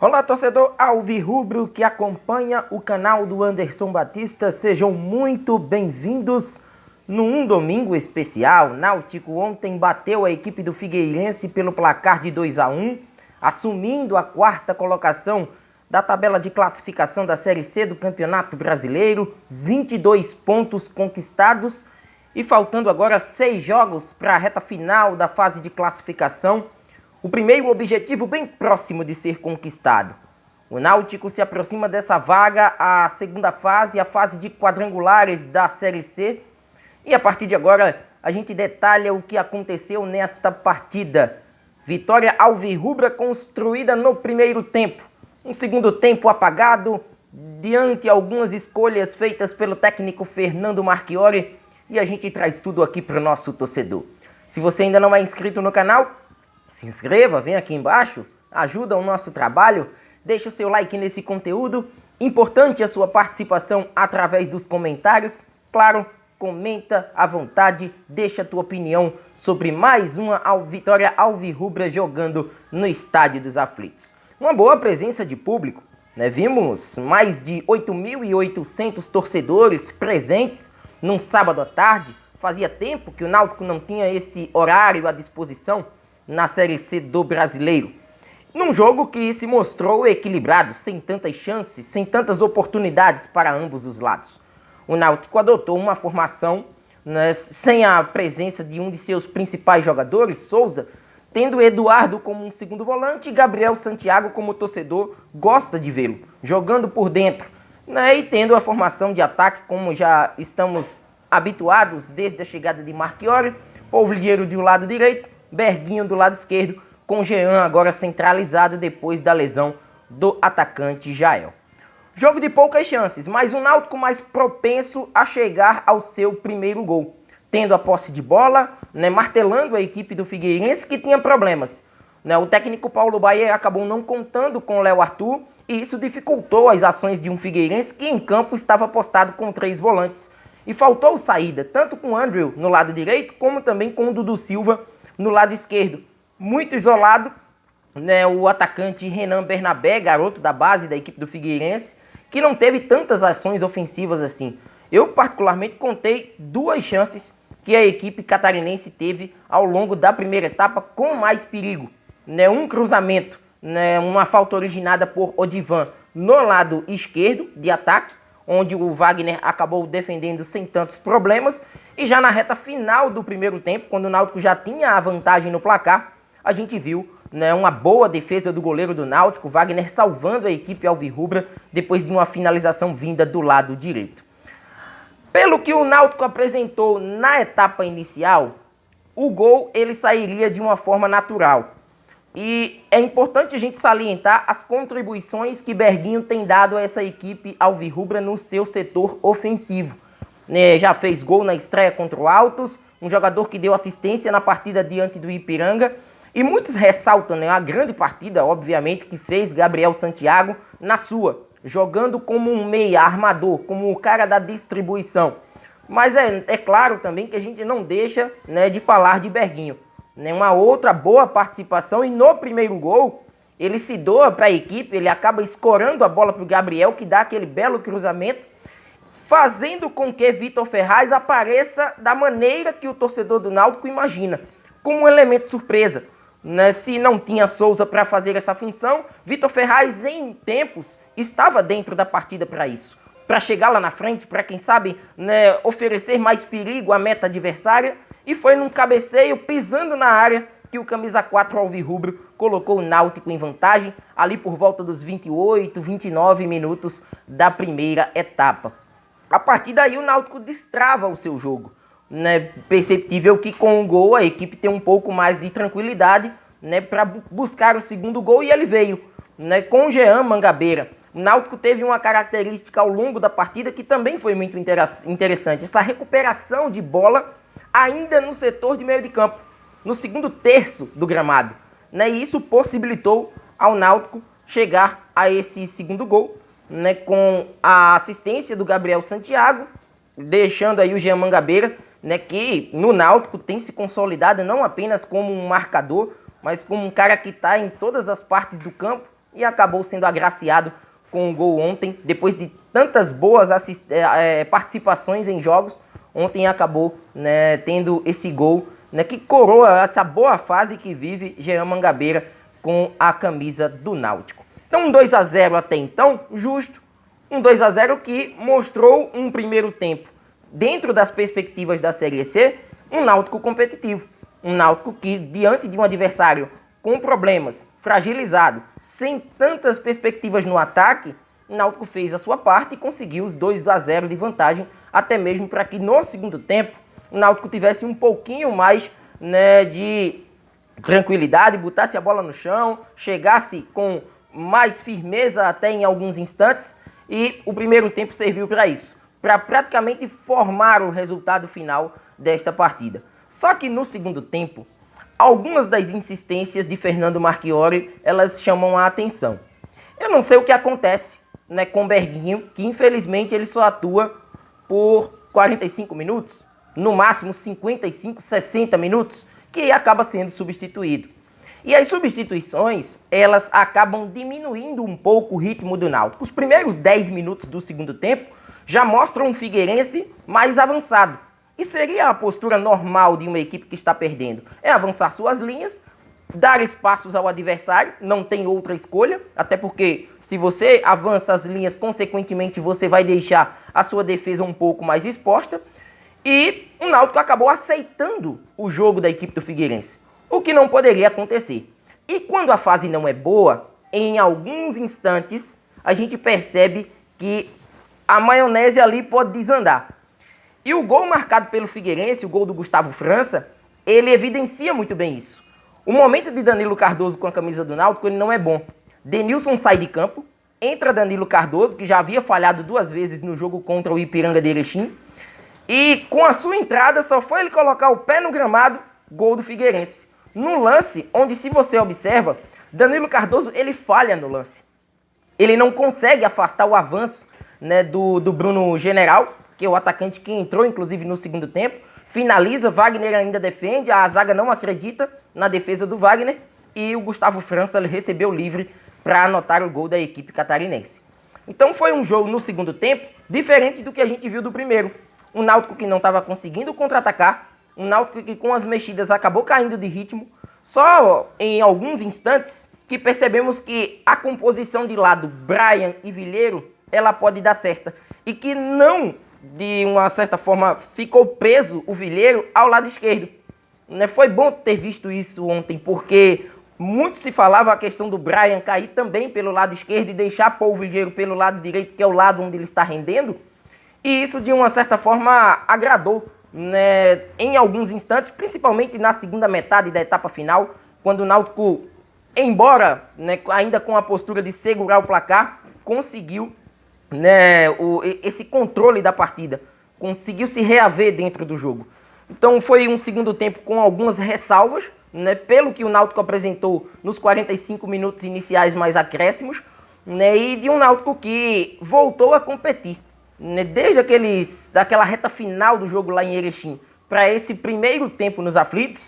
Olá, torcedor alvirrubro que acompanha o canal do Anderson Batista, sejam muito bem-vindos num domingo especial. Náutico ontem bateu a equipe do Figueirense pelo placar de 2-1, assumindo a quarta colocação da tabela de classificação da Série C do Campeonato Brasileiro, 22 pontos conquistados e faltando agora 6 jogos para a reta final da fase de classificação. O primeiro objetivo bem próximo de ser conquistado. O Náutico se aproxima dessa vaga, a segunda fase, a fase de quadrangulares da Série C. E a partir de agora, a gente detalha o que aconteceu nesta partida. Vitória alvirrubra construída no primeiro tempo. Um segundo tempo apagado, diante de algumas escolhas feitas pelo técnico Fernando Marchiori. E a gente traz tudo aqui para o nosso torcedor. Se você ainda não é inscrito no canal, se inscreva, vem aqui embaixo, ajuda o nosso trabalho, deixa o seu like nesse conteúdo. Importante a sua participação através dos comentários. Claro, comenta à vontade, deixa a tua opinião sobre mais uma vitória alvirrubra jogando no Estádio dos Aflitos. Uma boa presença de público, né? Vimos mais de 8.800 torcedores presentes num sábado à tarde. Fazia tempo que o Náutico não tinha esse horário à disposição na Série C do Brasileiro. Num jogo que se mostrou equilibrado, sem tantas chances, sem tantas oportunidades para ambos os lados. O Náutico adotou uma formação, né, sem a presença de um de seus principais jogadores, Souza, tendo Eduardo como um segundo volante e Gabriel Santiago como o torcedor gosta de vê-lo, jogando por dentro, né, e tendo a formação de ataque como já estamos habituados desde a chegada de Marchiori, Polvilheiro de um lado direito, Berguinho do lado esquerdo, com Jean agora centralizado depois da lesão do atacante Jael. Jogo de poucas chances, mas o Náutico mais propenso a chegar ao seu primeiro gol. Tendo a posse de bola, né, martelando a equipe do Figueirense que tinha problemas. Né, o técnico Paulo Baier acabou não contando com o Léo Arthur e isso dificultou as ações de um Figueirense que em campo estava postado com 3 volantes. E faltou saída, tanto com o Andrew no lado direito, como também com o Dudu Silva no lado esquerdo. Muito isolado, né, o atacante Renan Bernabé, garoto da base da equipe do Figueirense, que não teve tantas ações ofensivas assim. Eu particularmente contei 2 chances que a equipe catarinense teve ao longo da primeira etapa com mais perigo. Né, um cruzamento, né, uma falta originada por Odivan no lado esquerdo de ataque, onde o Wagner acabou defendendo sem tantos problemas. E já na reta final do primeiro tempo, quando o Náutico já tinha a vantagem no placar, a gente viu, né, uma boa defesa do goleiro do Náutico, Wagner salvando a equipe alvirrubra depois de uma finalização vinda do lado direito. Pelo que o Náutico apresentou na etapa inicial, o gol ele sairia de uma forma natural. E é importante a gente salientar as contribuições que Berguinho tem dado a essa equipe alvirrubra no seu setor ofensivo. Já fez gol na estreia contra o Altos, um jogador que deu assistência na partida diante do Ipiranga. E muitos ressaltam, né, a grande partida, obviamente, que fez Gabriel Santiago na sua, jogando como um meia armador, como o cara da distribuição. Mas é claro também que a gente não deixa, né, de falar de Berguinho. Uma outra boa participação, e no primeiro gol ele se doa para a equipe, ele acaba escorando a bola para o Gabriel, que dá aquele belo cruzamento, fazendo com que Vitor Ferraz apareça da maneira que o torcedor do Náutico imagina, como um elemento surpresa. Né? Se não tinha Souza para fazer essa função, Vitor Ferraz em tempos estava dentro da partida para isso, para chegar lá na frente, para quem sabe, né, oferecer mais perigo à meta adversária. E foi num cabeceio, pisando na área, que o camisa 4 alvirrubro colocou o Náutico em vantagem, ali por volta dos 28, 29 minutos da primeira etapa. A partir daí o Náutico destrava o seu jogo. Né? Perceptível que com o gol a equipe tem um pouco mais de tranquilidade, né, para buscar o segundo gol, e ele veio, né, com o Jean Mangabeira. O Náutico teve uma característica ao longo da partida que também foi muito interessante, essa recuperação de bola ainda no setor de meio de campo, no segundo terço do gramado. Né? E isso possibilitou ao Náutico chegar a esse segundo gol, né, com a assistência do Gabriel Santiago, deixando aí o Jean Mangabeira, né, que no Náutico tem se consolidado não apenas como um marcador, mas como um cara que está em todas as partes do campo, e acabou sendo agraciado com o gol ontem, depois de tantas boas participações em jogos. Ontem acabou, né, tendo esse gol, né, que coroa essa boa fase que vive Jean Mangabeira com a camisa do Náutico. Então um 2-0 até então, justo. Um 2-0 que mostrou um primeiro tempo, dentro das perspectivas da Série C, um Náutico competitivo. Um Náutico que, diante de um adversário com problemas, fragilizado, sem tantas perspectivas no ataque, o Náutico fez a sua parte e conseguiu os 2-0 de vantagem, até mesmo para que no segundo tempo o Náutico tivesse um pouquinho mais, né, de tranquilidade, botasse a bola no chão, chegasse com mais firmeza até em alguns instantes, e o primeiro tempo serviu para isso, para praticamente formar o resultado final desta partida. Só que no segundo tempo, algumas das insistências de Fernando Marchiori, elas chamam a atenção. Eu não sei o que acontece, né, com o Berguinho, que infelizmente ele só atua por 45 minutos, no máximo 55, 60 minutos, que acaba sendo substituído. E as substituições, elas acabam diminuindo um pouco o ritmo do Náutico. Os primeiros 10 minutos do segundo tempo já mostram um Figueirense mais avançado. E seria a postura normal de uma equipe que está perdendo. É avançar suas linhas, dar espaços ao adversário, não tem outra escolha, até porque se você avança as linhas, consequentemente você vai deixar a sua defesa um pouco mais exposta. E o Náutico acabou aceitando o jogo da equipe do Figueirense, o que não poderia acontecer. E quando a fase não é boa, em alguns instantes a gente percebe que a maionese ali pode desandar. E o gol marcado pelo Figueirense, o gol do Gustavo França, ele evidencia muito bem isso. O momento de Danilo Cardoso com a camisa do Náutico, ele não é bom. Denilson sai de campo, entra Danilo Cardoso, que já havia falhado 2 vezes no jogo contra o Ipiranga de Erechim, e com a sua entrada só foi ele colocar o pé no gramado, gol do Figueirense. Num lance onde, se você observa, Danilo Cardoso ele falha no lance. Ele não consegue afastar o avanço, né, do Bruno General, que é o atacante que entrou inclusive no segundo tempo. Finaliza, Wagner ainda defende, a zaga não acredita na defesa do Wagner, e o Gustavo França ele recebeu livre para anotar o gol da equipe catarinense. Então foi um jogo no segundo tempo diferente do que a gente viu do primeiro. Um Náutico que não estava conseguindo contra-atacar, um Náutico que com as mexidas acabou caindo de ritmo. Só em alguns instantes que percebemos que a composição de lado Brian e Vilheiro, ela pode dar certa. E que não, de uma certa forma, ficou preso o Vilheiro ao lado esquerdo. Foi bom ter visto isso ontem, porque muito se falava a questão do Brian cair também pelo lado esquerdo e deixar Paul Vilheiro pelo lado direito, que é o lado onde ele está rendendo. E isso, de uma certa forma, agradou, né, em alguns instantes, principalmente na segunda metade da etapa final, quando o Náutico, embora, né, ainda com a postura de segurar o placar, conseguiu, né, esse controle da partida, conseguiu se reaver dentro do jogo. Então foi um segundo tempo com algumas ressalvas, né, pelo que o Náutico apresentou nos 45 minutos iniciais mais acréscimos, né, e de um Náutico que voltou a competir. Desde daquela reta final do jogo lá em Erechim para esse primeiro tempo nos aflitos,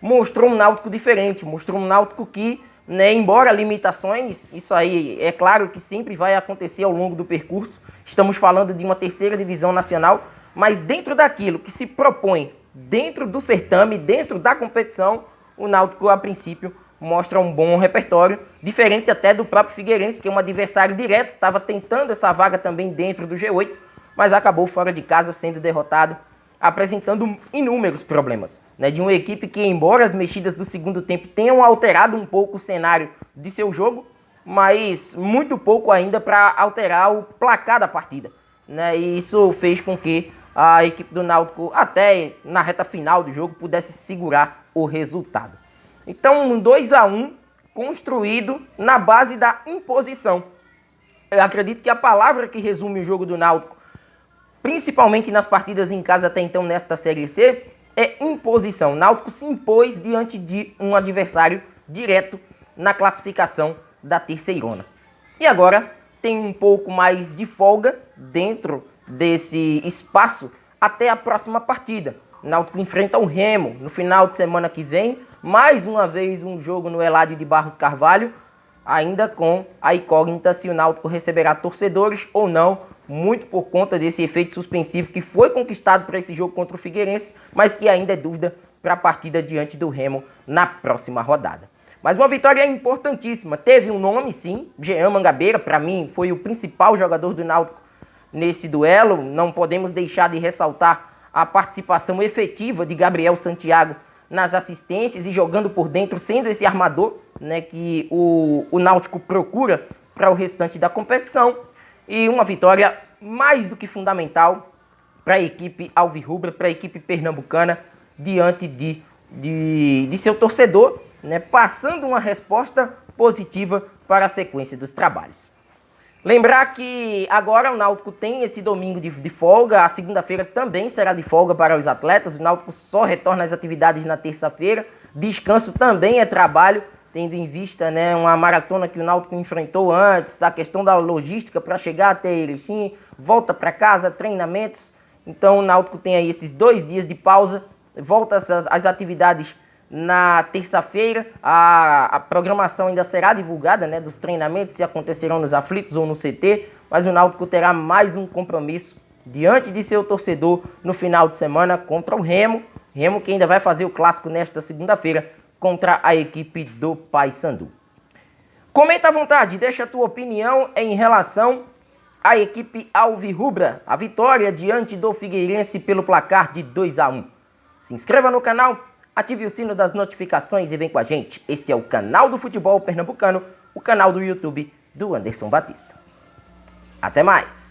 mostrou um Náutico diferente, mostrou um Náutico que, né, embora limitações, isso aí é claro que sempre vai acontecer ao longo do percurso, estamos falando de uma terceira divisão nacional, mas dentro daquilo que se propõe, dentro do certame, dentro da competição, o Náutico a princípio mostra um bom repertório, diferente até do próprio Figueirense, que é um adversário direto, estava tentando essa vaga também dentro do G8, mas acabou fora de casa sendo derrotado, apresentando inúmeros problemas. De uma equipe que, embora as mexidas do segundo tempo tenham alterado um pouco o cenário de seu jogo, mas muito pouco ainda para alterar o placar da partida. E isso fez com que a equipe do Náutico, até na reta final do jogo, pudesse segurar o resultado. Então, um 2-1 construído na base da imposição. Eu acredito que a palavra que resume o jogo do Náutico, principalmente nas partidas em casa até então nesta Série C, é imposição. O Náutico se impôs diante de um adversário direto na classificação da Terceirona. E agora tem um pouco mais de folga dentro desse espaço até a próxima partida. O Náutico enfrenta o Remo no final de semana que vem. Mais uma vez um jogo no Eladio de Barros Carvalho. ainda com a incógnita se o Náutico receberá torcedores ou não, muito por conta desse efeito suspensivo que foi conquistado para esse jogo contra o Figueirense, mas que ainda é dúvida para a partida diante do Remo na próxima rodada. Mas uma vitória importantíssima, teve um nome sim, Jean Mangabeira, para mim foi o principal jogador do Náutico nesse duelo, não podemos deixar de ressaltar a participação efetiva de Gabriel Santiago nas assistências e jogando por dentro, sendo esse armador, né, que o Náutico procura para o restante da competição. E uma vitória mais do que fundamental para a equipe alvirrubra, para a equipe pernambucana, diante de seu torcedor, né, passando uma resposta positiva para a sequência dos trabalhos. Lembrar que agora o Náutico tem esse domingo de folga, a segunda-feira também será de folga para os atletas, o Náutico só retorna às atividades na terça-feira, descanso também é trabalho, tendo em vista, né, uma maratona que o Náutico enfrentou antes, a questão da logística para chegar até Erechim, volta para casa, treinamentos, então o Náutico tem aí esses 2 dias de pausa, volta às atividades na terça-feira, a programação ainda será divulgada, né, dos treinamentos, se acontecerão nos aflitos ou no CT, mas o Náutico terá mais um compromisso diante de seu torcedor no final de semana contra o Remo que ainda vai fazer o clássico nesta segunda-feira contra a equipe do Paysandu. Comenta à vontade, deixa a tua opinião em relação à equipe alvirrubra, a vitória diante do Figueirense pelo placar de 2-1. Se inscreva no canal, ative o sino das notificações e vem com a gente. Este é o canal do futebol pernambucano, o canal do YouTube do Anderson Batista. Até mais!